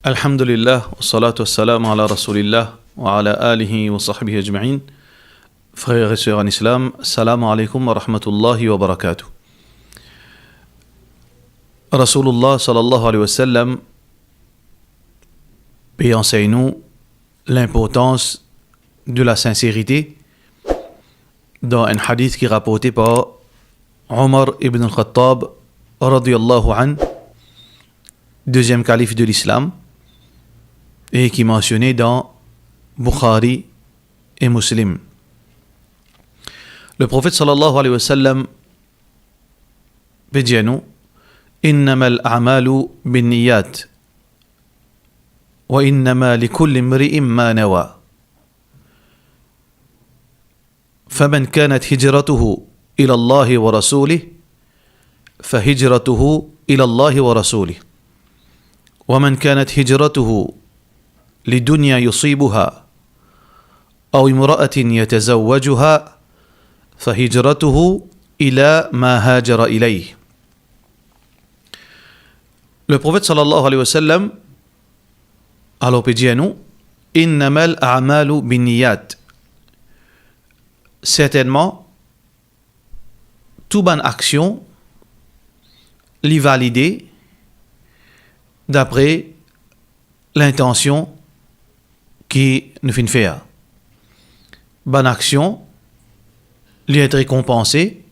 Alhamdulillah, wa salatu wa salam ala rasulillah, wa ala alihi wa sahbihi ajma'in. Frères et sœurs en islam, salam alaikum wa rahmatullahi wa barakatuh. Rasulullah sallallahu alayhi wa sallam enseigne-nous l'importance de la sincérité dans un hadith qui est rapporté par Omar ibn al-Khattab radiyallahu an, deuxième calife de l'islam, et qui est mentionné dans Bukhari et Muslim. Le prophète sallallahu alayhi wa sallam dit à nous: innamal a'malu binniyat wa innama likulli imri'in ma nawa. فمن كانت هجرته إلى الله ورسوله فهجرته إلى الله ورسوله ومن كانت هجرته لدنيا يصيبها أو امرأة يتزوجها فهجرته إلى ما هاجر إليه. Le prophète sallallahu alayhi wa sallam alors dit à nous: innamal a'malu binniyat. Certainement, toute bonne action l'est validée d'après l'intention qui nous fait faire. Bonne action l'est être récompensée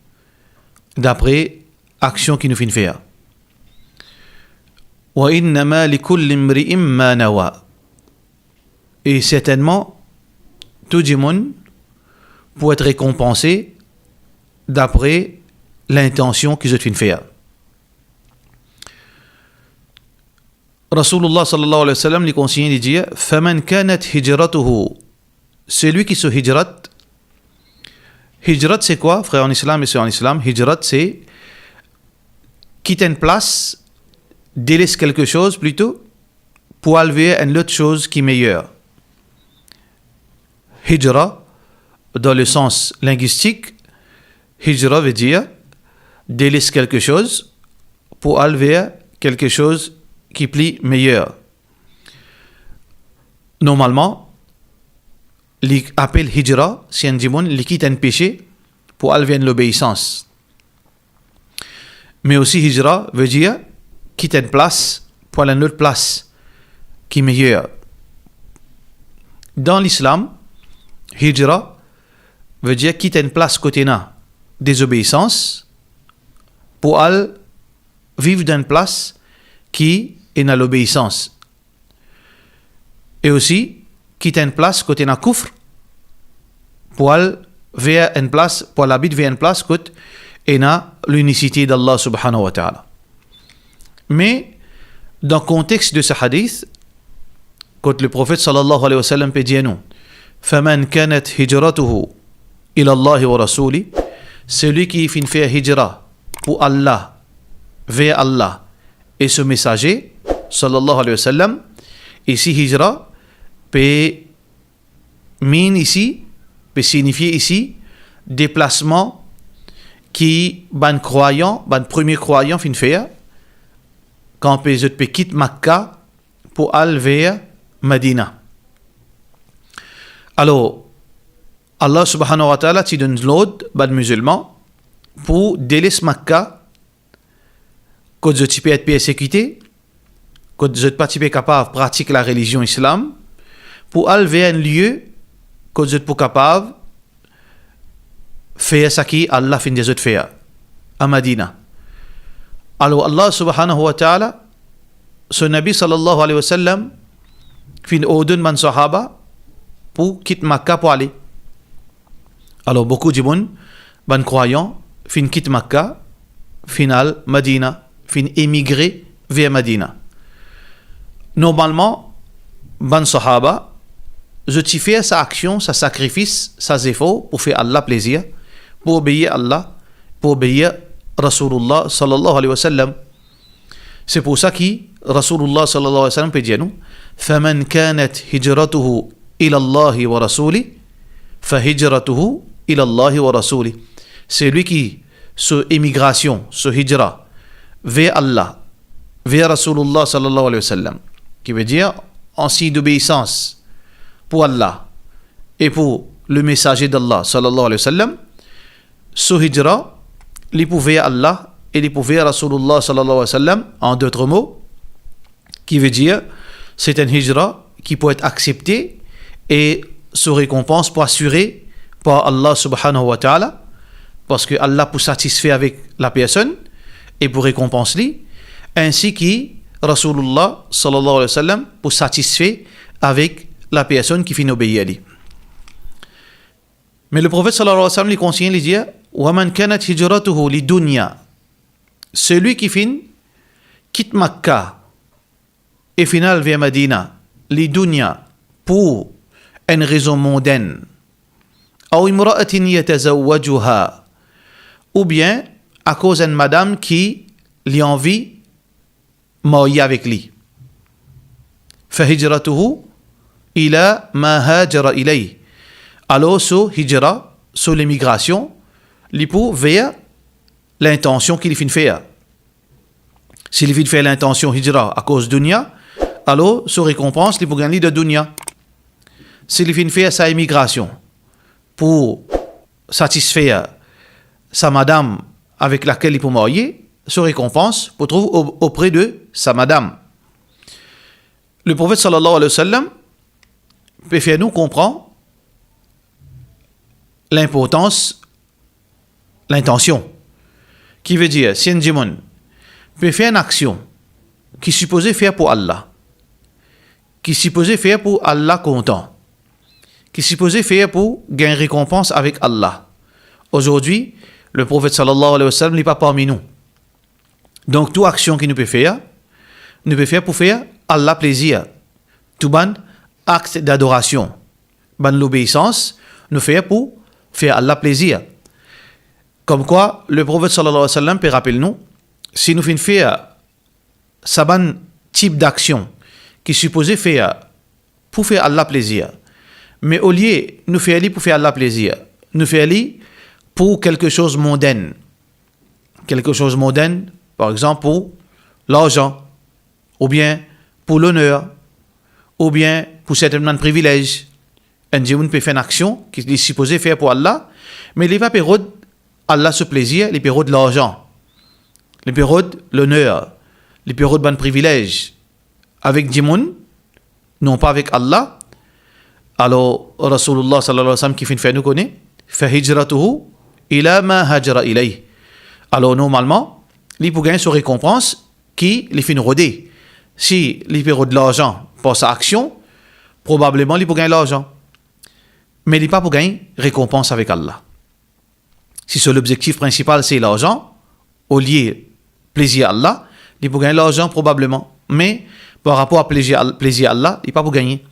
d'après action qui nous fait faire. Wa innama likulli imri'in ma nawa. Et certainement, tout le monde pour être récompensé d'après l'intention qu'ils ont fait faire. Rasulullah sallallahu alayhi wa sallam lui conseille de dire: faman kanat hijratuhu, celui qui se hijrat. Hijrat c'est quoi, frère en islam et sœurs en islam? Hijrat c'est quitter une place, délaisser quelque chose plutôt pour aller vers une autre chose qui est meilleure. Hijra, dans le sens linguistique, hijra veut dire délaisser quelque chose pour aller vers quelque chose qui est plus meilleur. Normalement, l'appel hijra, c'est un démon qui quitte un péché pour aller vers l'obéissance. Mais aussi hijra veut dire quitter une place pour aller à une autre place qui est meilleure. Dans l'islam, hijra veut dire quitter une place côté na désobéissance pour aller vivre dans une place qui est dans l'obéissance. Et aussi quitter une place côté na kufr pour aller vers une place, pour aller habiter vers une place côté et na l'unicité d'Allah subhanahu wa ta'ala. Mais dans le contexte de ce hadith, quand le prophète sallallahu alayhi wa sallam peut dire nous: faman kanat hijratuhu ila Allah wa rasuli, celui qui fait hijra pour Allah, vers Allah et ce messager sallallahu alayhi wa sallam. Ici hijra peut signifier ici déplacement qui ban croyant, ban premier croyant fin faire quand peut quitter Makkah pour aller vers Medina. Alors Allah subhanahu wa ta'ala te donne l'ordre ban musulman pour délaisser Makkah quand tu peux être persécuté, quand tu pas capable de pratiquer la religion islam, pour aller vers un lieu quand tu pas capable faire ce qui Allah fin des autres faire à Medina. Alors Allah subhanahu wa ta'ala, son Nabi sallallahu alayhi wa sallam, fin ordonne man sahaba pour quitter Makkah pour aller. Alors beaucoup de monde, ban croyants, fin quitte Makkah, final Medina, fin émigrer vers Medina. Normalement, ban sahaba, je t'y fais sa action, sa sacrifice, sa effort pour faire Allah plaisir, pour obéir Allah, pour obéir Rasulullah sallallahu alayhi wa sallam. C'est pour ça que Rasulullah sallallahu alayhi wa sallam peut dire nous: faman kanat hijratuhu ila Allah wa rasuli fa hijratuhu ila Allah wa rasuli. C'est lui qui, sur émigration, sur hijra, vers Allah, vers Rasulullah sallallahu alayhi wa sallam, qui veut dire en signe d'obéissance pour Allah et pour le messager d'Allah sallallahu alayhi wa sallam, ce hijra, l'épouver Allah et l'épouver Rasulullah sallallahu alayhi wa sallam, en d'autres mots, qui veut dire c'est un hijra qui peut être accepté et se récompense pour assurer par Allah subhanahu wa ta'ala, parce que Allah pour satisfaire avec la personne et pour récompenser, ainsi que Rasulullah sallallahu alayhi wa sallam pour satisfaire avec la personne qui finit obéir à lui. Mais le prophète sallallahu alayhi wa sallam lui conseille de dire وَمَنْ كَانَتْ هِجْرَتُهُ لِدُنْيَا, celui qui finit quitte Makkah et final vers Medina, لِدُنْيا, pour une raison mondaine, أو امرأة يتزوجها, ou bien à cause d'une madame qui lui envie marier avec lui, فهجرته إلى ما هاجر إليه, alors sur hijra, sur l'immigration, il peut vers l'intention qu'il finit faire. S'il finit faire l'intention hijra à cause de dunya, alors sur récompense, il peut gagner de dunya. S'il finit faire sa immigration pour satisfaire sa madame avec laquelle il peut marier, sur récompense pour trouver auprès de sa madame. Le prophète sallallahu alayhi wa sallam peut faire nous comprendre l'importance, l'intention. Qui veut dire, si un démon peut faire une action qui est supposée faire pour Allah, qui est supposée faire pour Allah content, qui est supposée faire pour gagner récompense avec Allah. Aujourd'hui, le prophète sallallahu alayhi wa sallam n'est pas parmi nous. Donc, toute action qu'il nous peut faire pour faire Allah plaisir. Tout bon acte d'adoration, ban l'obéissance, nous fait pour faire Allah plaisir. Comme quoi, le prophète sallallahu alayhi wa sallam peut rappeler nous, si nous faisons faire ce bon type d'action qui est supposé faire pour faire Allah plaisir, mais au lieu nous faire aller pour faire Allah plaisir, nous faire aller pour quelque chose mondaine. Quelque chose mondaine, par exemple pour l'argent, ou bien pour l'honneur, ou bien pour certains privilèges. Un djinn peut faire une action qu'il est supposé faire pour Allah, mais il va perdre Allah ce plaisir, il perd de l'argent, il perd l'honneur, il perd de privilèges avec djinn, non pas avec Allah. Alors Rasulullah sallallahu alayhi wa sallam qui fait faire nous connaît, fa hijratuhu ila ma hajara ilayh. Alors normalement, il peut gagner sa récompense qui les fait roder. Si il perd de l'argent pour sa action, probablement il peut gagner l'argent. Mais il n'est pas pour gagner récompense avec Allah. Si c'est l'objectif principal, c'est l'argent, au lieu plaisir à Allah, il peut gagner l'argent probablement. Mais par rapport à plaisir à Allah, il n'est pas pour gagner.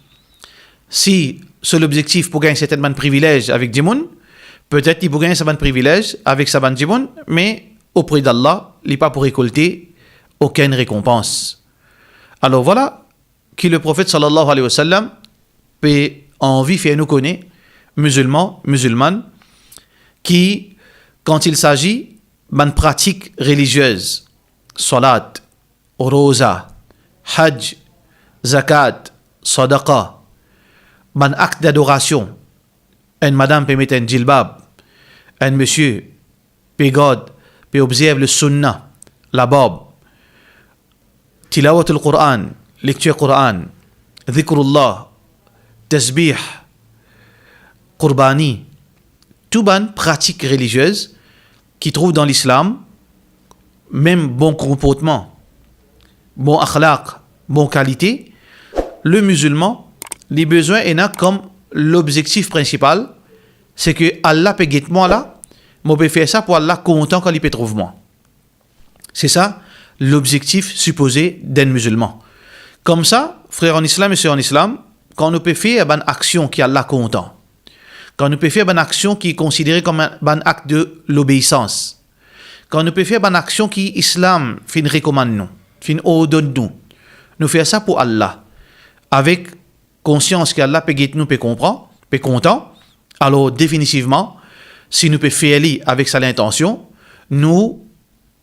Si c'est l'objectif pour gagner certains privilèges avec Djimoun, peut-être il peut gagner certains privilèges avec sa bande Djimoun, mais auprès d'Allah, il n'est pas pour récolter aucune récompense. Alors voilà que le prophète sallallahu alayhi wa sallam peut envie faire nous connaître musulmanes, qui, quand il s'agit d'une pratique religieuse, salat, roza, hajj, zakat, sadaqa, un acte d'adoration, une madame peut mettre un djilbab, un monsieur peut garder, peut observer le sunnah, la barbe, tilawat al-Qur'an, lecture Qur'an, dhikrullah, tasbih, Qurbani, tout bonne pratique religieuse qui trouve dans l'islam, même bon comportement, bon akhlaq, bon qualité, le musulman, les besoins est là comme l'objectif principal, c'est que Allah peut guider moi là, moi peut faire ça pour Allah content quand il peut trouver moi. C'est ça l'objectif supposé d'un musulman. Comme ça, frères en islam et sœurs en islam, quand nous peut faire une action qui est Allah content, quand nous pouvons faire une action qui est considérée comme un acte de l'obéissance, quand nous pouvons faire une action qui l'islam fin recommande nous, fin ordonne nous, nous faisons ça pour Allah, avec conscience qu'Allah peut guider nous, peut comprendre, peut content, alors définitivement, si nous pouvons faire avec ça l'intention, nous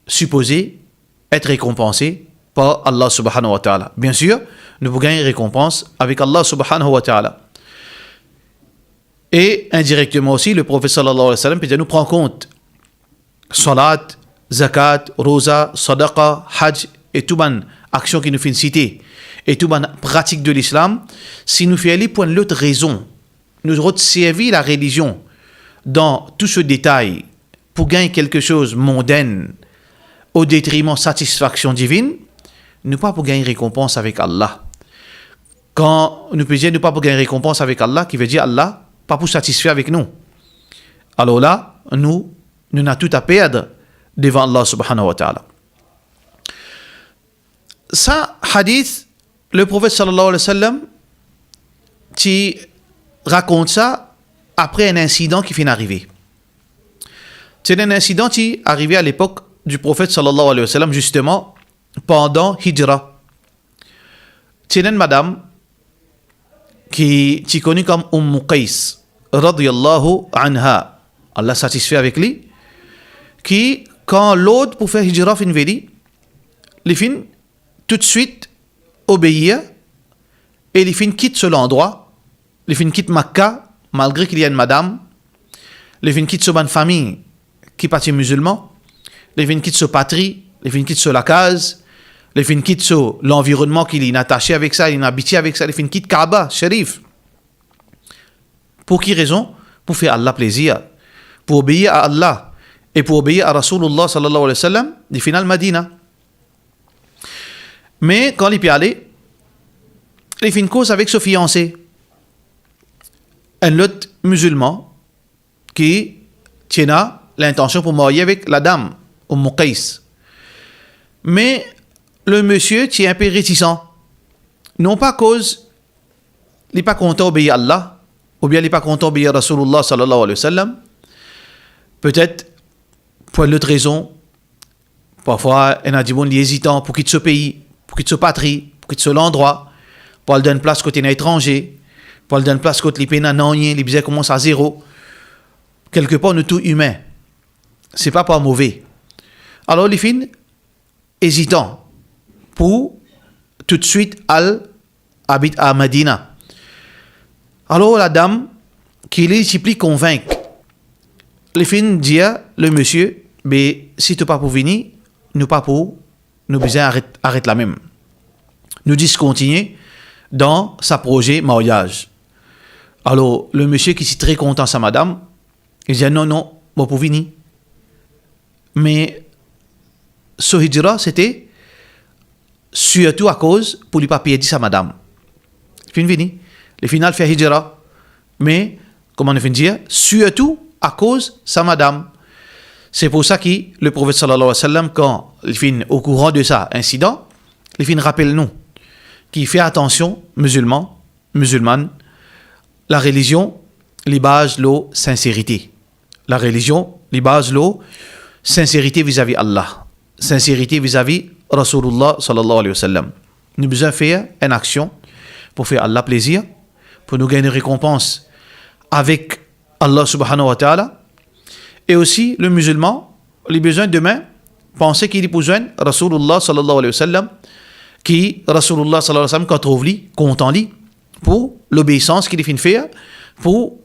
supposer être récompensés par Allah subhanahu wa ta'ala. Bien sûr, nous pouvons gagner récompense avec Allah subhanahu wa ta'ala. Et indirectement aussi, le prophète sallallahu alayhi wa sallam peut nous prendre compte salat, zakat, rosa, sadaqa, hajj et tout ban action qui nous fait citer et tout ban pratique de l'islam. Si nous faisons aller pour l'autre raison, nous servir la religion dans tout ce détail pour gagner quelque chose mondaine au détriment de satisfaction divine, nous pas pour gagner récompense avec Allah. Quand nous pouvons dire nous pas pour gagner récompense avec Allah, qui veut dire Allah pas pour satisfaire avec nous. Alors là, nous n'avons tout à perdre devant Allah subhanahu wa ta'ala. Ça, hadith, le prophète sallallahu alayhi wa sallam, qui raconte ça après un incident qui vient d'arriver. C'est un incident qui est arrivé à l'époque du prophète sallallahu alayhi wa sallam, justement, pendant Hijra. C'est une madame qui est connue comme Qais, radiyallahu anha, Allah satisfait avec lui, qui, quand l'autre pour faire Hijra fin vedi, les fin tout de suite obéir et les fin quitte cet endroit, les fin quitte Makkah, malgré qu'il y a une madame, les fin quitte sa famille qui partit musulman, les fin quitte sa patrie, les fin quitte la case, les fin quitte l'environnement qu'il est attaché avec ça, il est habitué avec ça, les fin quitte Kaaba, Sharif. Pour qui raison? Pour faire Allah plaisir, pour obéir à Allah et pour obéir à Rasulullah sallallahu alayhi wa sallam, du final Madina. Mais quand il peut aller, il fait une cause avec son fiancé, un autre musulman qui tient l'intention pour marier avec la dame, Qais. Mais le monsieur qui est un peu réticent, non pas à cause il n'est pas content d'obéir à Allah, ou bien il n'est pas content d'obéir à Rasulullah sallallahu alayhi wa sallam, peut-être pour une autre raison. Parfois, il y a des gens qui sont hésitants pour quitter ce pays, pour quitter ce patrie, pour quitter l'endroit, pour aller donner place côté d'un étranger, pour aller donner place côté les pays non rien, les bizarres commencent à zéro. Quelque part, nous tous humains. C'est pas mauvais. Alors, les filles hésitant pour tout de suite habite à Medina. Alors, la dame qui est plus convaincue, les filles disent le monsieur, mais si tu n'es pas pour venir, nous pas pour, nous besoin arrête la même. Nous discontinuer dans sa projet mariage. Alors, le monsieur qui est très content sa madame, il dit non, moi pour venir. Mais ce hijra, c'était surtout à cause pour lui pas payer sa madame. Il finit. Le final fait hijra. Mais, comment on fait dire, surtout à cause de sa madame. C'est pour ça que le prophète sallallahu alayhi wa sallam, quand il finit au courant de ça incident, il finit rappelle nous qu'il fait attention, musulmane, la religion, les bases la sincérité. La religion, les bases la sincérité vis-à-vis Allah, sincérité vis-à-vis Rasulullah sallallahu alayhi wa sallam. Nous devons faire une action pour faire Allah plaisir, pour nous gagner une récompense avec Allah subhanahu wa ta'ala. Et aussi, le musulman, les besoins demain, penser qu'il a besoin Rasulullah sallallahu alayhi wa sallam, qui Rasulullah sallallahu alayhi wa sallam, quand trouve lui, content lui, pour l'obéissance qu'il finit faire, pour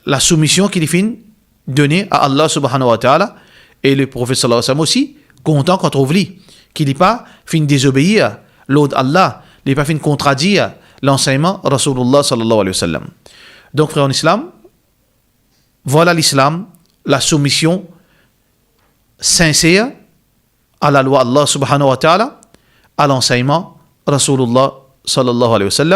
la soumission qu'il finit donner à Allah subhanahu wa ta'ala. Et le prophète sallallahu alayhi wa sallam aussi, content quand trouve lui, qu'il n'est pas fin désobéir l'ordre d'Allah, il n'est pas fin contredire l'enseignement Rasulullah sallallahu alayhi wa sallam. Donc, frère en islam, voilà l'islam, la soumission sincère à la loi Allah subhanahu wa ta'ala, à l'enseignement Rasulullah sallallahu alayhi wa sallam.